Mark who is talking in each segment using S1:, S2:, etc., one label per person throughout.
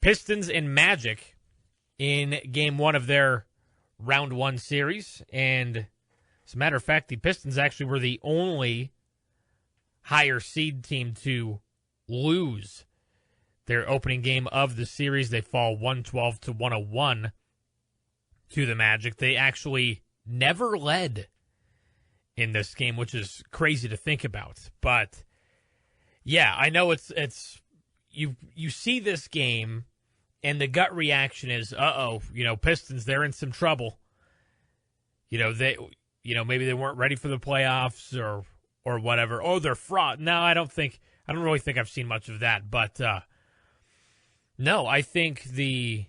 S1: Pistons and Magic in Game 1 of their Round 1 series. And as a matter of fact, the Pistons actually were the only higher seed team to lose their opening game of the series. They fall 112 to 101 to the Magic. They actually never led in this game, which is crazy to think about. But yeah, I know it's you see this game and the gut reaction is, Pistons, they're in some trouble. Maybe they weren't ready for the playoffs or whatever. Oh, they're fraud. No, I don't really think I've seen much of that. But no, I think a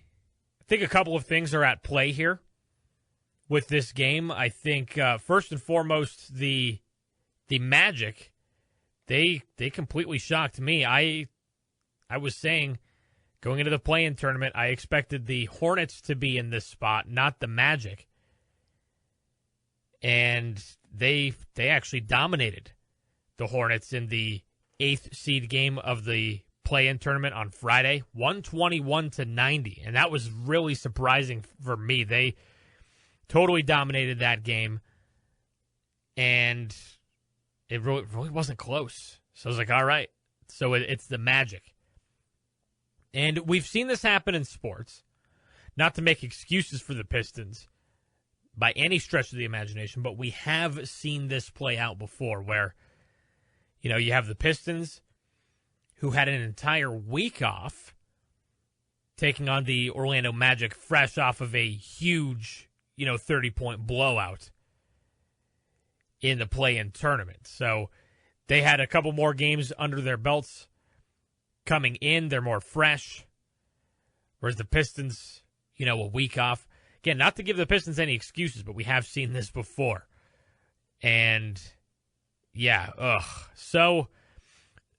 S1: couple of things are at play here with this game. I think first and foremost, the Magic, they completely shocked me. I was saying going into the play-in tournament, I expected the Hornets to be in this spot, not the Magic. And they actually dominated the Hornets in the 8th seed game of the play-in tournament on Friday, 121-90, and that was really surprising for me. They totally dominated that game, and it really wasn't close. So I was like, all right, so it's the Magic. And we've seen this happen in sports, not to make excuses for the Pistons by any stretch of the imagination, but we have seen this play out before where, you have the Pistons who had an entire week off taking on the Orlando Magic fresh off of a huge, 30-point blowout in the play-in tournament. So they had a couple more games under their belts coming in. They're more fresh. Whereas the Pistons, a week off. Again, not to give the Pistons any excuses, but we have seen this before. And, yeah, So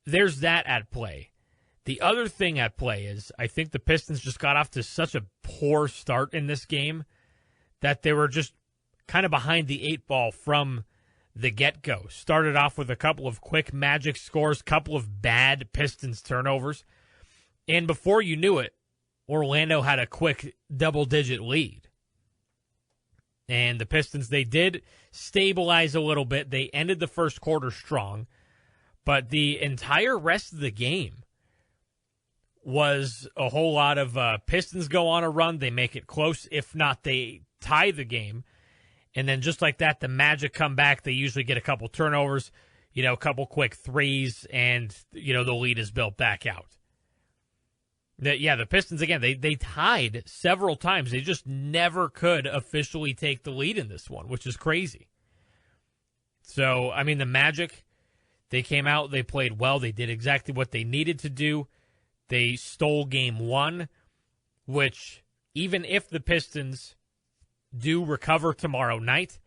S1: there's that at play. The other thing at play is I think the Pistons just got off to such a poor start in this game that they were just kind of behind the 8 ball from the get-go. Started off with a couple of quick Magic scores, couple of bad Pistons turnovers. And before you knew it, Orlando had a quick double-digit lead. And the Pistons, they did stabilize a little bit. They ended the first quarter strong. But the entire rest of the game was a whole lot of Pistons go on a run. They make it close. If not, they tie the game. And then just like that, the Magic come back. They usually get a couple turnovers, a couple quick threes, and, the lead is built back out. The Pistons, again, they tied several times. They just never could officially take the lead in this one, which is crazy. So, the Magic, they came out, they played well, they did exactly what they needed to do. They stole Game 1, which, even if the Pistons do recover tomorrow night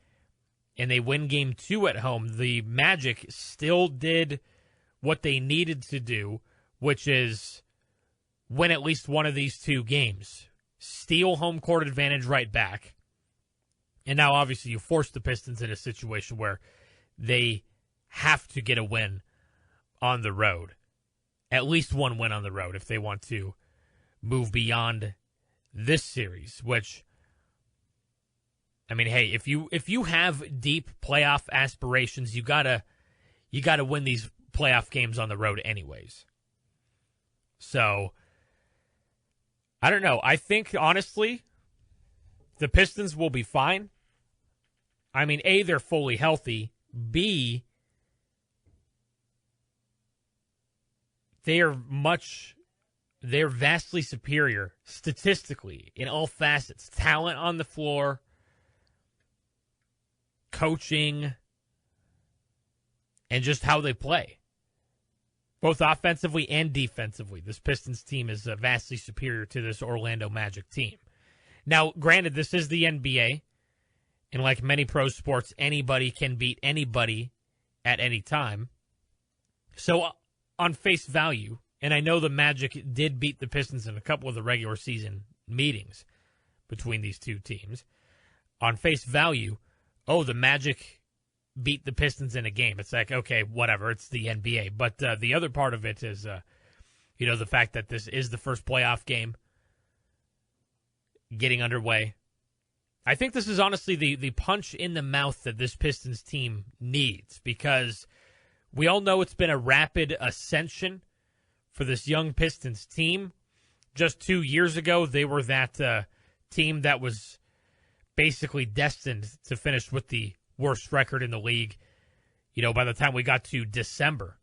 S1: and they win Game 2 at home, the Magic still did what they needed to do, which is win at least one of these 2 games. Steal home court advantage right back. And now, obviously, you force the Pistons in a situation where they have to get a win on the road. At least one win on the road if they want to move beyond this series, which, hey, if you have deep playoff aspirations, you gotta win these playoff games on the road anyways. So, I don't know. I think, honestly, the Pistons will be fine. A, they're fully healthy. B, they're vastly superior statistically in all facets. Talent on the floor, coaching, and just how they play. Both offensively and defensively, this Pistons team is vastly superior to this Orlando Magic team. Now, granted, this is the NBA, and like many pro sports, anybody can beat anybody at any time. So, on face value, and I know the Magic did beat the Pistons in a couple of the regular season meetings between these two teams. On face value, the Magic beat the Pistons in a game. It's like, okay, whatever, it's the NBA. But the other part of it is, The fact that this is the first playoff game getting underway. I think this is honestly the punch in the mouth that this Pistons team needs, because we all know it's been a rapid ascension for this young Pistons team. Just 2 years ago, they were that team that was basically destined to finish with the worst record in the league, by the time we got to December.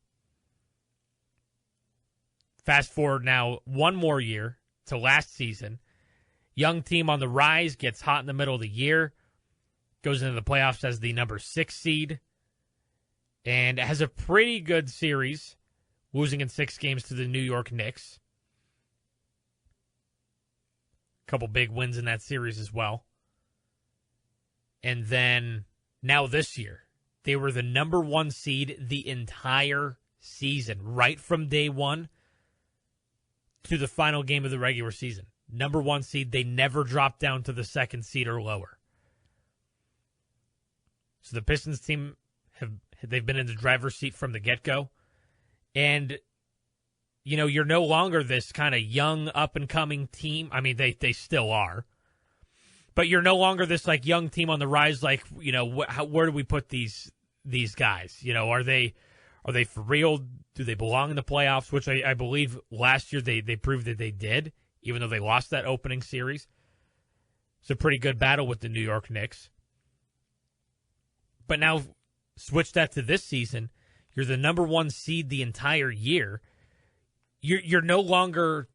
S1: Fast forward now one more year to last season. Young team on the rise, gets hot in the middle of the year, goes into the playoffs as the number 6 seed, and has a pretty good series, losing in 6 games to the New York Knicks. A couple big wins in that series as well. And then now this year, they were the number 1 seed the entire season, right from day one to the final game of the regular season. Number 1 seed, they never dropped down to the 2nd seed or lower. So the Pistons team, they've been in the driver's seat from the get-go. And, you're no longer this kind of young, up-and-coming team. I mean, they still are. But you're no longer this, young team on the rise, where do we put these guys? Are they for real? Do they belong in the playoffs? Which I believe last year they proved that they did, even though they lost that opening series. It's a pretty good battle with the New York Knicks. But now, switch that to this season. You're the number 1 seed the entire year. You're no longer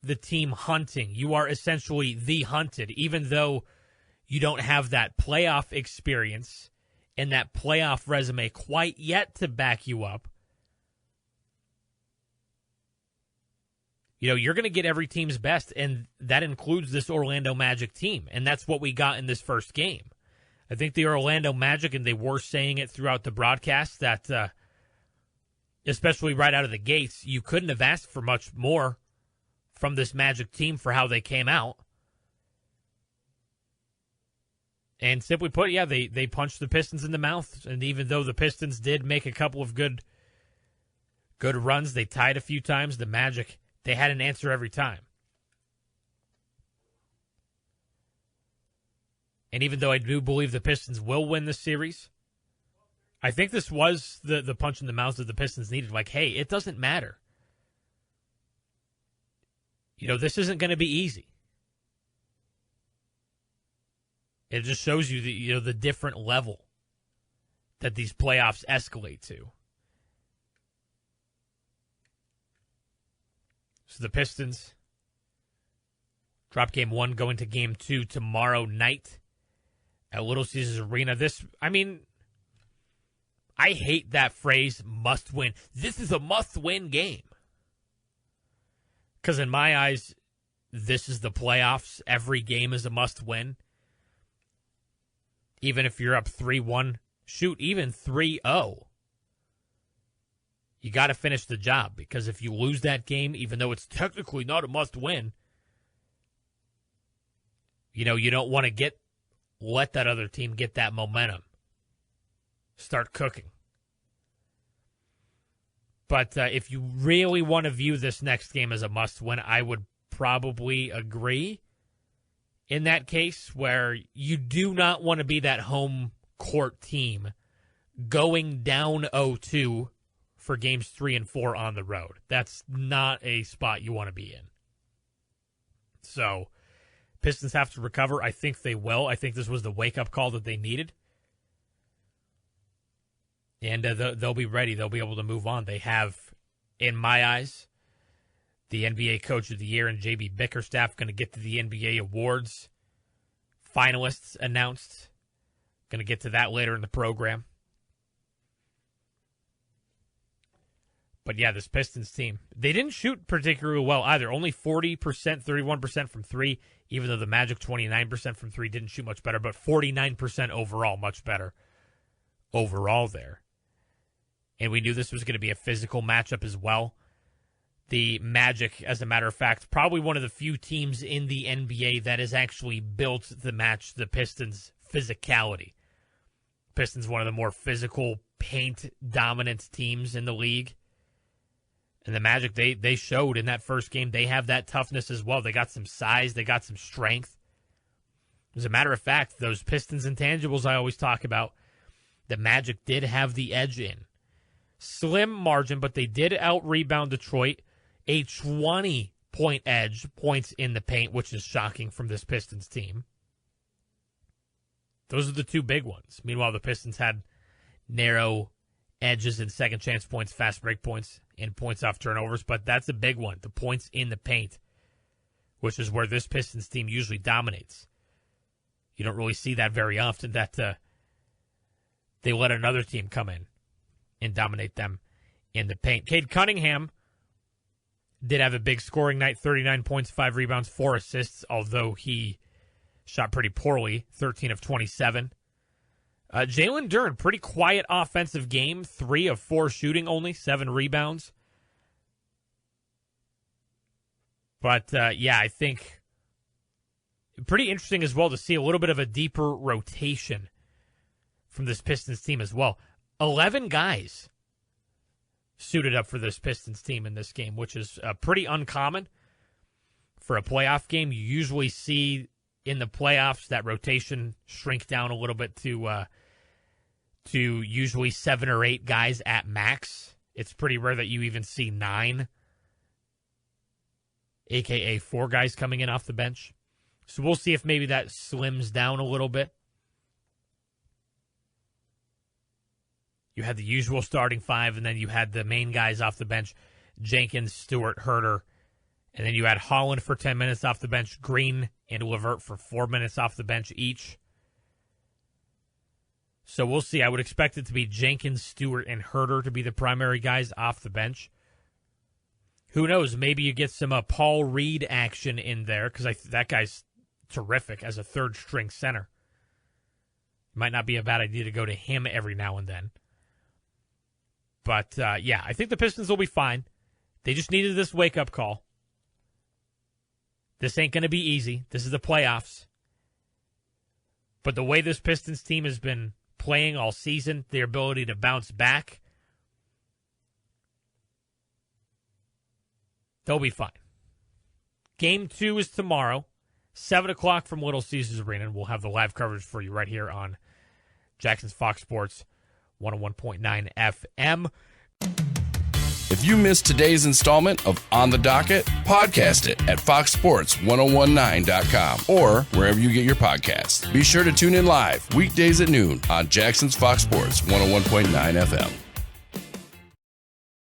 S1: the team hunting. You are essentially the hunted, even though you don't have that playoff experience and that playoff resume quite yet to back you up. You're going to get every team's best, and that includes this Orlando Magic team, and that's what we got in this first game. I think the Orlando Magic, and they were saying it throughout the broadcast, that especially right out of the gates, you couldn't have asked for much more from this Magic team for how they came out. And simply put, yeah, they punched the Pistons in the mouth, and even though the Pistons did make a couple of good runs, they tied a few times, the Magic, they had an answer every time. And even though I do believe the Pistons will win this series, I think this was the punch in the mouth that the Pistons needed. Hey, it doesn't matter. This isn't going to be easy. It just shows you the different level that these playoffs escalate to. So the Pistons drop game 1, going to game 2 tomorrow night at Little Caesars Arena. I hate that phrase, must win. This is a must-win game. Because in my eyes, this is the playoffs. Every game is a must-win. Even if you're up 3-1, shoot, even 3-0. You got to finish the job, because if you lose that game, even though it's technically not a must-win, you don't want to let that other team get that momentum. Start cooking. But if you really want to view this next game as a must-win, I would probably agree in that case, where you do not want to be that home court team going down 0-2 for games 3 and 4 on the road. That's not a spot you want to be in. So, Pistons have to recover. I think they will. I think this was the wake-up call that they needed. And they'll be ready. They'll be able to move on. They have, in my eyes, the NBA Coach of the Year and J.B. Bickerstaff going to get to the NBA awards. Finalists announced. Going to get to that later in the program. But yeah, this Pistons team, they didn't shoot particularly well either. Only 40%, 31% from 3, even though the Magic 29% from 3 didn't shoot much better, but 49% overall, much better overall there. And we knew this was going to be a physical matchup as well. The Magic, as a matter of fact, probably one of the few teams in the NBA that has actually built to match the Pistons' physicality. Pistons, one of the more physical, paint-dominant teams in the league. And the Magic, they showed in that first game, they have that toughness as well. They got some size. They got some strength. As a matter of fact, those Pistons intangibles I always talk about, the Magic did have the edge in. Slim margin, but they did out-rebound Detroit. A 20-point edge, points in the paint, which is shocking from this Pistons team. Those are the two big ones. Meanwhile, the Pistons had narrow edges in second chance points, fast break points, and points off turnovers, but that's a big one, the points in the paint, which is where this Pistons team usually dominates. You don't really see that very often, that they let another team come in and dominate them in the paint. Cade Cunningham did have a big scoring night, 39 points, 5 rebounds, 4 assists, although he shot pretty poorly, 13 of 27. Jalen Duren, pretty quiet offensive game, 3 of 4 shooting only, 7 rebounds. But, I think pretty interesting as well to see a little bit of a deeper rotation from this Pistons team as well. 11 guys suited up for this Pistons team in this game, which is pretty uncommon for a playoff game. You usually see in the playoffs that rotation shrink down a little bit to usually 7 or 8 guys at max. It's pretty rare that you even see 9, a.k.a. 4 guys coming in off the bench. So we'll see if maybe that slims down a little bit. You had the usual starting 5, and then you had the main guys off the bench, Jenkins, Stewart, Herter, and then you had Holland for 10 minutes off the bench, Green and LeVert for 4 minutes off the bench each. So we'll see. I would expect it to be Jenkins, Stewart, and Herter to be the primary guys off the bench. Who knows? Maybe you get some Paul Reed action in there, because that guy's terrific as a third-string center. Might not be a bad idea to go to him every now and then. But, I think the Pistons will be fine. They just needed this wake-up call. This ain't going to be easy. This is the playoffs. But the way this Pistons team has been playing all season, their ability to bounce back, they'll be fine. Game 2 is tomorrow, 7 o'clock from Little Caesars Arena, and we'll have the live coverage for you right here on Jackson's Fox Sports 101.9 FM.
S2: If you missed today's installment of On the Docket, podcast it at foxsports1019.com or wherever you get your podcasts. Be sure to tune in live weekdays at noon on Jackson's Fox Sports 101.9 FM.